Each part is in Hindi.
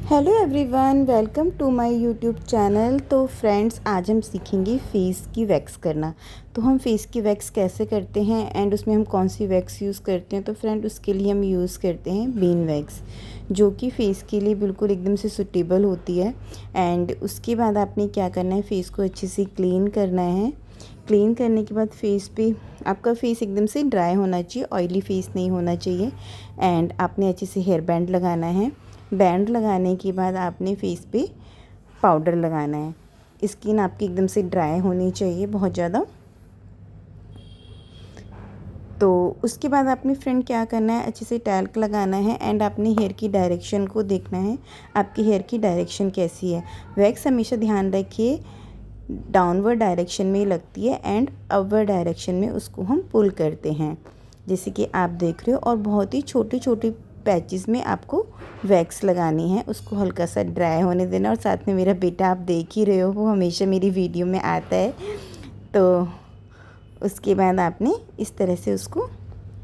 Hello everyone, welcome to my YouTube channel. तो फ्रेंड्स, आज हम सीखेंगे फेस की वैक्स करना। तो हम फेस की वैक्स कैसे करते हैं एंड उसमें हम कौन सी वैक्स यूज़ करते हैं। तो फ्रेंड, उसके लिए हम यूज़ करते हैं बीन वैक्स, जो कि फ़ेस के लिए बिल्कुल एकदम से सूटेबल होती है। एंड उसके बाद आपने क्या करना है, फ़ेस को अच्छे से क्लीन करना है। क्लीन करने के बाद फेस पे आपका फेस एकदम से ड्राई होना चाहिए, ऑयली फेस नहीं होना चाहिए। एंड आपने अच्छे से हेयर बैंड लगाना है। बैंड लगाने के बाद आपने फेस पे पाउडर लगाना है। स्किन आपकी एकदम से ड्राई होनी चाहिए बहुत ज़्यादा। तो उसके बाद आपने फ्रेंड क्या करना है, अच्छे से टैल्क लगाना है एंड अपने हेयर की डायरेक्शन को देखना है, आपकी हेयर की डायरेक्शन कैसी है। वैक्स हमेशा ध्यान रखिए डाउनवर्ड डायरेक्शन में लगती है एंड अपवर्ड डायरेक्शन में उसको हम पुल करते हैं, जैसे कि आप देख रहे हो। और बहुत ही छोटे छोटे पैचेस में आपको वैक्स लगानी है, उसको हल्का सा ड्राई होने देना। और साथ में मेरा बेटा आप देख ही रहे हो, वो हमेशा मेरी वीडियो में आता है। तो उसके बाद आपने इस तरह से उसको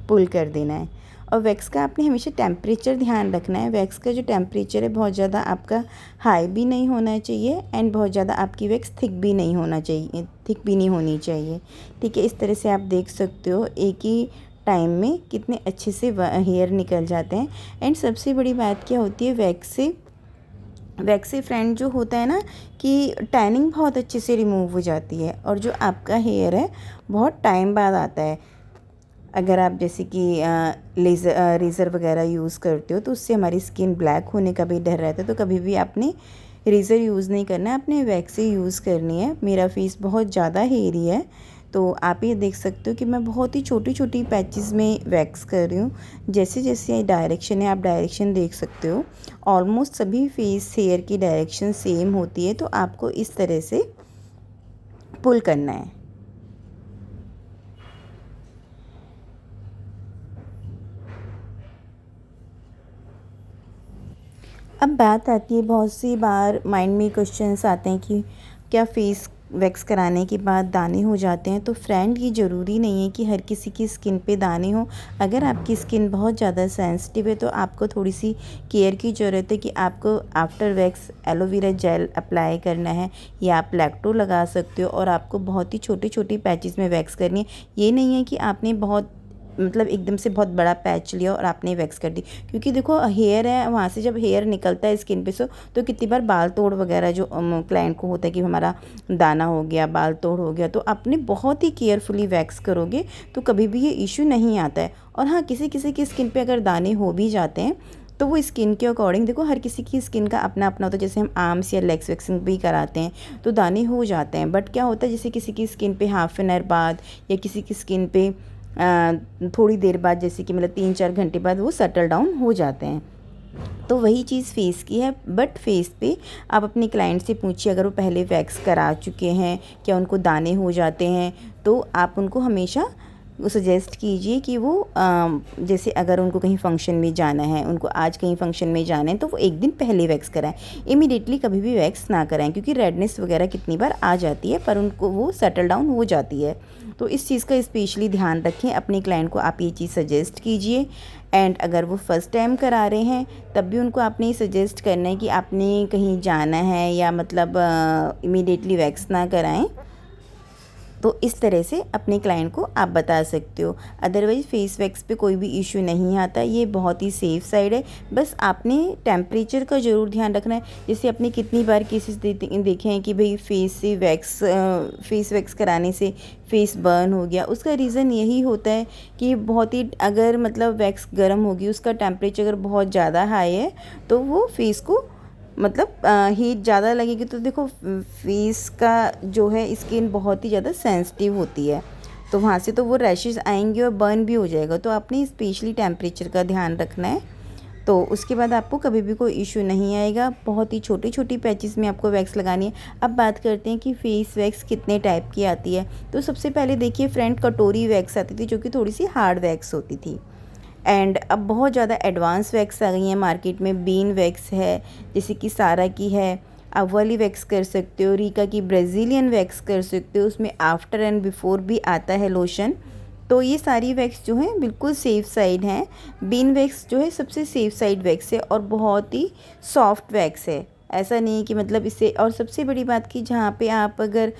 पुल कर देना है। और वैक्स का आपने हमेशा टेम्परेचर ध्यान रखना है। वैक्स का जो टेम्परेचर है बहुत ज़्यादा आपका हाई भी नहीं होना चाहिए एंड बहुत ज़्यादा आपकी वैक्स थिक भी नहीं होना चाहिए, थिक भी नहीं होनी चाहिए। ठीक है, इस तरह से आप देख सकते हो एक ही टाइम में कितने अच्छे से हेयर निकल जाते हैं। एंड सबसे बड़ी बात क्या होती है, वैक्स से फ्रेंड जो होता है ना कि टैनिंग बहुत अच्छे से रिमूव हो जाती है। और जो आपका हेयर है बहुत टाइम बाद आता है। अगर आप जैसे कि रेज़र वगैरह यूज़ करते हो तो उससे हमारी स्किन ब्लैक होने का भी डर रहता है। तो कभी भी आपने रेज़र यूज़ नहीं करना है, आपने वैक्स ही यूज़ करनी है। मेरा फेस बहुत ज़्यादा हेयरी है, तो आप ये देख सकते हो कि मैं बहुत ही छोटी छोटी पैचेस में वैक्स कर रही हूँ। जैसे जैसे डायरेक्शन है, आप डायरेक्शन देख सकते हो। ऑलमोस्ट सभी फेस हेयर की डायरेक्शन सेम होती है, तो आपको इस तरह से पुल करना है। अब बात आती है, बहुत सी बार माइंड में क्वेश्चंस आते हैं कि क्या फेस वैक्स कराने के बाद दाने हो जाते हैं। तो फ्रेंड, ये ज़रूरी नहीं है कि हर किसी की स्किन पे दाने हो। अगर आपकी स्किन बहुत ज़्यादा सेंसिटिव है तो आपको थोड़ी सी केयर की ज़रूरत है कि आपको after wax aloe vera gel apply करना है या आप लैक्टो लगा सकते हो। और आपको बहुत ही छोटे छोटे पैचेस में वैक्स करनी है। ये नहीं है कि आपने बहुत मतलब एकदम से बहुत बड़ा पैच लिया और आपने वैक्स कर दी। क्योंकि देखो, हेयर है, वहाँ से जब हेयर निकलता है स्किन पे से तो कितनी बार बाल तोड़ वगैरह जो क्लाइंट को होता है कि हमारा दाना हो गया, बाल तोड़ हो गया, तो आपने बहुत ही केयरफुली वैक्स करोगे तो कभी भी ये इशू नहीं आता है। और हाँ, किसी किसी की स्किन पे अगर दाने हो भी जाते हैं तो वो स्किन के अकॉर्डिंग, देखो हर किसी की स्किन का अपना अपना होता है। जैसे हम आर्म्स या लेग्स वैक्सिंग भी कराते हैं तो दाने हो जाते हैं, बट क्या होता है जैसे किसी की स्किन पे हाफ एन आवर बाद या किसी की स्किन पे थोड़ी देर बाद, जैसे कि मतलब 3-4 घंटे बाद वो सेटल डाउन हो जाते हैं। तो वही चीज़ फेस की है। बट फेस पे आप अपने क्लाइंट से पूछिए, अगर वो पहले वैक्स करा चुके हैं, क्या उनको दाने हो जाते हैं, तो आप उनको हमेशा सजेस्ट कीजिए कि वो जैसे अगर उनको कहीं फंक्शन में जाना है, उनको आज कहीं फंक्शन में जाना है, तो वो एक दिन पहले वैक्स कराएं। इमीडिएटली कभी भी वैक्स ना कराएं, क्योंकि रेडनेस वगैरह कितनी बार आ जाती है पर उनको वो सेटल डाउन हो जाती है। तो इस चीज़ का स्पेशली ध्यान रखें। अपने क्लाइंट को आप ये चीज़ सजेस्ट कीजिए। एंड अगर वो फ़र्स्ट टाइम करा रहे हैं तब भी उनको आपने सजेस्ट करना है कि आपने कहीं जाना है या मतलब इमीडिएटली वैक्स ना कराएं। तो इस तरह से अपने क्लाइंट को आप बता सकते हो। अदरवाइज़ फेस वैक्स पे कोई भी इशू नहीं आता, ये बहुत ही सेफ़ साइड है। बस आपने टेम्परेचर का ज़रूर ध्यान रखना है। जैसे आपने कितनी बार केसेस देखे हैं कि भाई फेस वैक्स कराने से फेस बर्न हो गया। उसका रीज़न यही होता है कि बहुत ही, अगर मतलब वैक्स गर्म होगी, उसका टेम्परेचर अगर बहुत ज़्यादा हाई है तो वो फेस को मतलब हीट ज़्यादा लगेगी। तो देखो, फेस का जो है स्किन बहुत ही ज़्यादा सेंसिटिव होती है, तो वहाँ से तो वो रैशेज़ आएंगे और बर्न भी हो जाएगा। तो आपने स्पेशली टेम्परेचर का ध्यान रखना है, तो उसके बाद आपको कभी भी कोई इशू नहीं आएगा। बहुत ही छोटी छोटी पैचेस में आपको वैक्स लगानी है। अब बात करते हैं कि फेस वैक्स कितने टाइप की आती है। तो सबसे पहले देखिए फ्रेंड, कटोरी वैक्स आती थी जो कि थोड़ी सी हार्ड वैक्स होती थी। एंड अब बहुत ज़्यादा एडवांस वैक्स आ गई हैं मार्केट में। बीन वैक्स है, जैसे कि सारा की है, आप वाली वैक्स कर सकते हो। रीका की ब्राज़ीलियन वैक्स कर सकते हो, उसमें आफ्टर एंड बिफोर भी आता है लोशन। तो ये सारी वैक्स जो है बिल्कुल सेफ़ साइड हैं। बीन वैक्स जो है सबसे सेफ़ साइड वैक्स है और बहुत ही सॉफ्ट वैक्स है। ऐसा नहीं है कि मतलब इससे, और सबसे बड़ी बात कि जहाँ पे आप अगर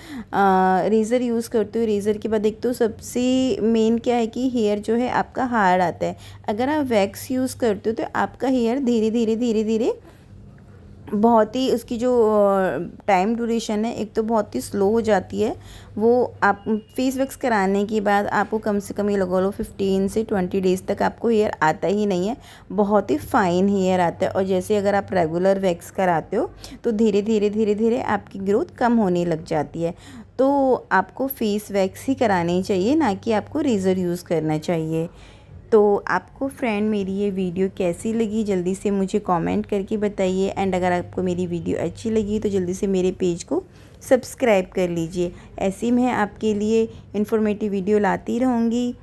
रेज़र यूज़ करते हो, रेज़र के बाद एक तो सबसे मेन क्या है कि हेयर जो है आपका हार्ड आता है। अगर आप वैक्स यूज़ करते हो तो आपका हेयर धीरे धीरे धीरे धीरे बहुत ही उसकी जो टाइम ड्यूरेशन है एक तो बहुत ही स्लो हो जाती है। वो आप फेस वैक्स कराने के बाद आपको कम से कम ये लगा लो 15 से 20 डेज़ तक आपको हेयर आता ही नहीं है, बहुत ही फ़ाइन हेयर आता है। और जैसे अगर आप रेगुलर वैक्स कराते हो तो धीरे धीरे धीरे धीरे आपकी ग्रोथ कम होने लग जाती है। तो आपको फेस वैक्स ही करानी चाहिए, ना कि आपको रेज़र यूज़ करना चाहिए। तो आपको फ्रेंड मेरी ये वीडियो कैसी लगी जल्दी से मुझे कमेंट करके बताइए। एंड अगर आपको मेरी वीडियो अच्छी लगी तो जल्दी से मेरे पेज को सब्सक्राइब कर लीजिए। ऐसी मैं आपके लिए इन्फॉर्मेटिव वीडियो लाती रहूँगी।